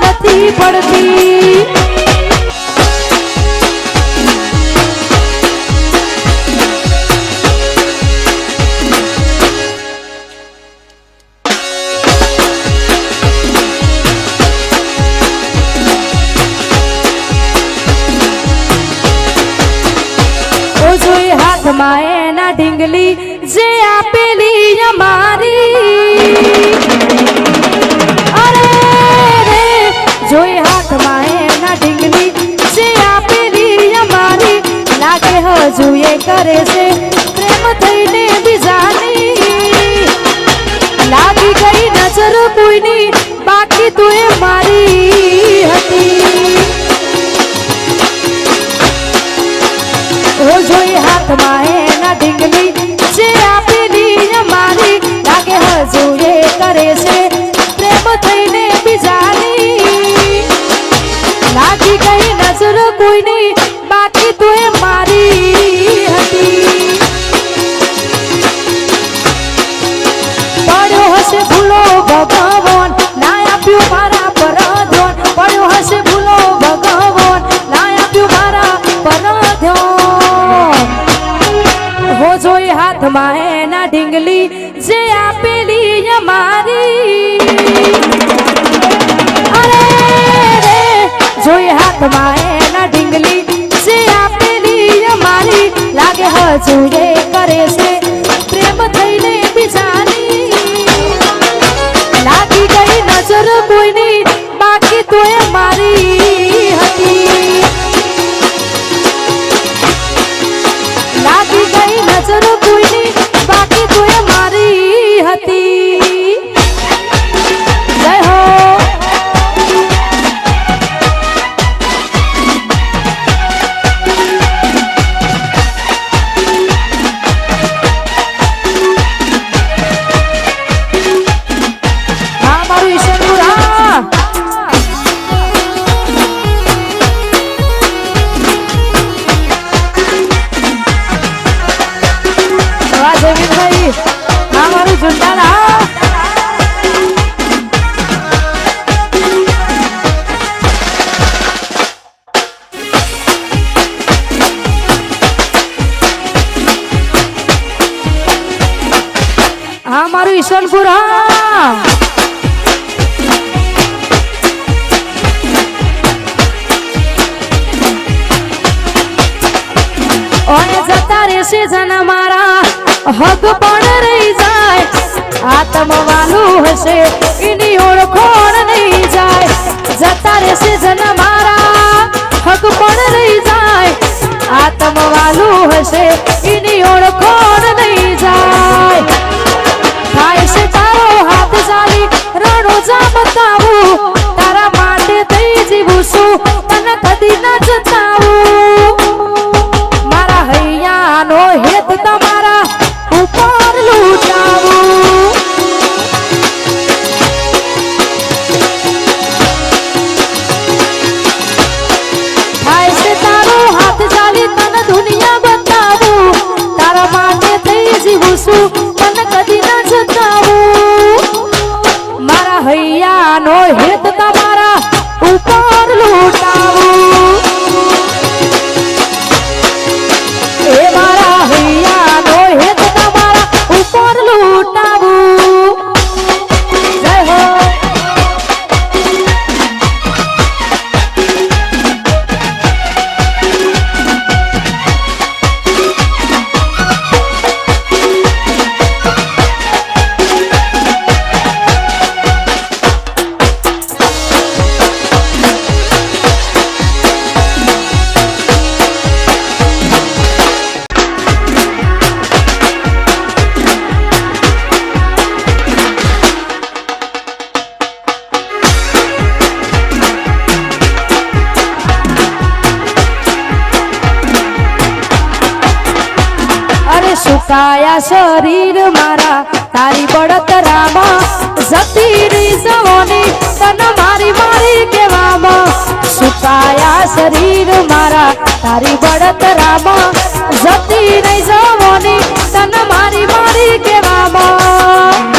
નથી પડતી હાથમાં એના ઢીંગલી જે આપેલી અમારી અરે રે જોઈ હાથમાં એના ઢીંગલી જે આપેલી અમારી લાગે હજુ એ કરે છે પ્રેમ થઈને બીજાની લાગી ગઈ નજર કોઈની બાકી તું એ મારી હતી જોઈ હાથમાં એના ઢીંગલી જે આપેલી અમારી લાગે હજુ એ કરે છે પ્રેમ થઈને બીજાની લાગી ગઈ નજર કોઈની બાકી તું એ મારી હતી પડ્યો હશે ભૂલો ભગવાન ના આપ્યું મારા પર ધ્યાન પડ્યો હશે ભૂલો ભગવાન ના આપ્યું મારા પર ધ્યાન જોઈ હાથમાં એના ઢીંગલી જે આપેલી અમારી અરે રે જોઈ હાથમાં એના ઢીંગલી જે આપેલી અમારી લાગે હજુ એ કરે છે પ્રેમ થઈને બીજાની લાગી ગઈ નજર કોઈની બાકી તો એ મારી હતી લાગી ગઈ નજર કોઈની બાકી તો એ મારી હતી જય હો હા મારું ઈશ્વરપુર હા જમીનભાઈ હા મારું ઝુંડાલ હા હા મારું ઈશ્વરપુર હા ઓય જતા રહેશે જન મારા હક પણ રહી જાય આત્મ વાલું હશે એની ઓળખોણ નહીં જાય જતા રહેશે જન મારા હક પણ રહી જાય આત્મ વાલું હશે એની ઓળખોણ નહીં જાય થાય છે તારો હાથ ચાલી રણો જા બતાવું તારા માટે થઈ જીવું છું તને કદી ના જતાવું મારા હૈયાનો હેત તમારા ઉપર લૂંટાવું થાય છે તારો હાથ ચાલી તને દુનિયા બતાવું તારા માટે થઈ જીવું છું તને કદી ના જતાવું મારા હૈયાનો હેત તમારા ઉપર લૂંટાવું એ મારા હૈયાનો હેત તમારા ઉપર લૂંટાવું જય હો સુકાયા શરીર મારા તારી બળતરામાં જતી રહી જવાની તન મારી મારી કહેવામાં સુકાયા શરીર મારા તારી બળતરામાં જતી રહી જવાની તન મારી મારી કહેવામાં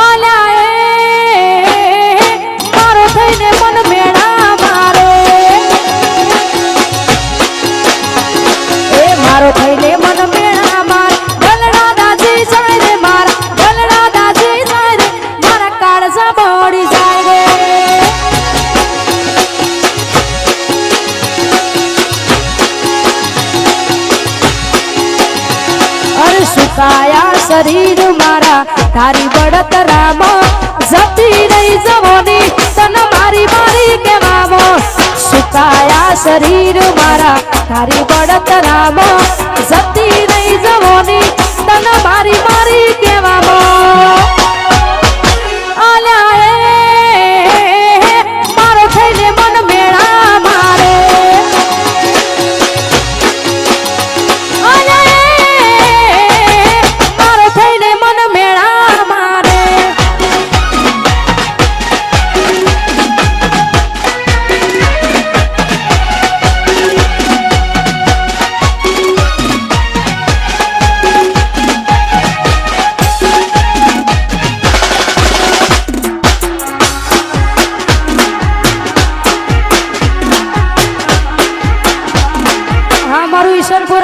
અલ્યા એ મારો શરીર મારા તારી બળતરામાં જતી રહી જવાની તન મારી મારી કહેવામાં સુકાયા શરીર મારા તારી બળતરામાં જતી રહી જવાની તન મારી મારી કહેવામાં મારો થઈને મન મેળા મારે મારો થઈને મન મેળા મારે મારું ઈશ્વરપુર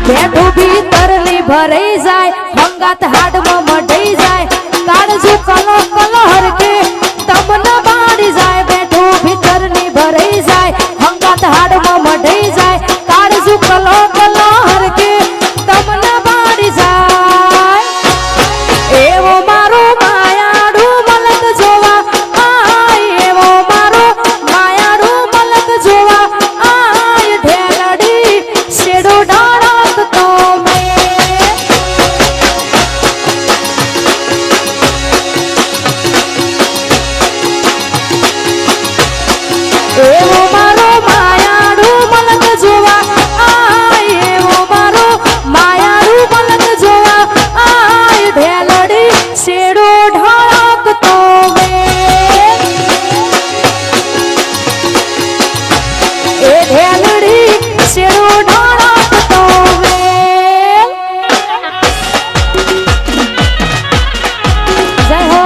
બેઠું ભીતરની ભરાઈ જાય મંગાત હાડમાં મઢાઈ જાય કાળજુ કલો કલો હરકે તમને બાળી જાય બેઠું ભીતરની ભરાઈ જાય મંગાત હાડમાં મઢાઈ જાય કાળજુ કલો કલો હરકે તમને બાળી જાય એવો મારો એવો મારો માયાડુ મલક જોવા આય એવો મારો માયાડુ મલક જોવા આય ઢેલડી શેડો ઢળકતો મે એ ઢેલડી શેડો ઢળકતો મે જય હો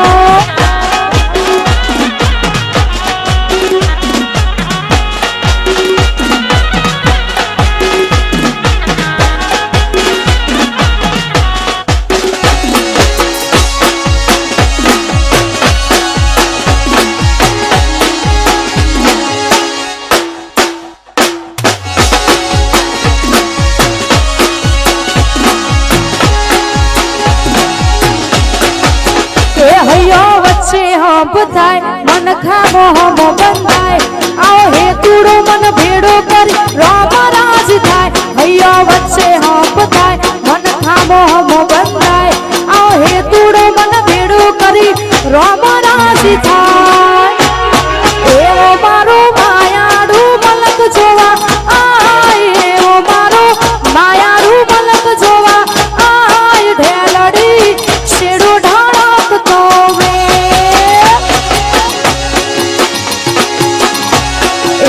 વચ્ચે હંપ થાય મન ખામો હમો બંધાય આવો હે તુડો મન ભેડો કરી રામ રાજ થાય હૈયો વચ્ચે હંપ થાય મન ખામો હમો બંધાય આવો હે તુડો મન ભેડો કરી રામ રાજ થાય એવો મારો માયાડુ મલક જોવા આય એવો મારો માયાડુ મલક જોવા આય ઢેલડી શેડો ઢળકતો મે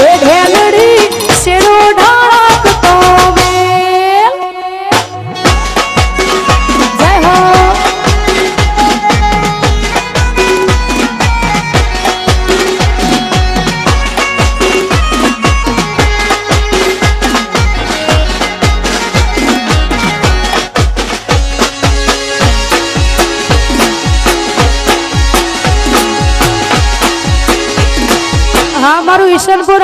એ ઢેલડી શેડો ઢળકતો મે જય હો હા મારું ઈશ્વરપુર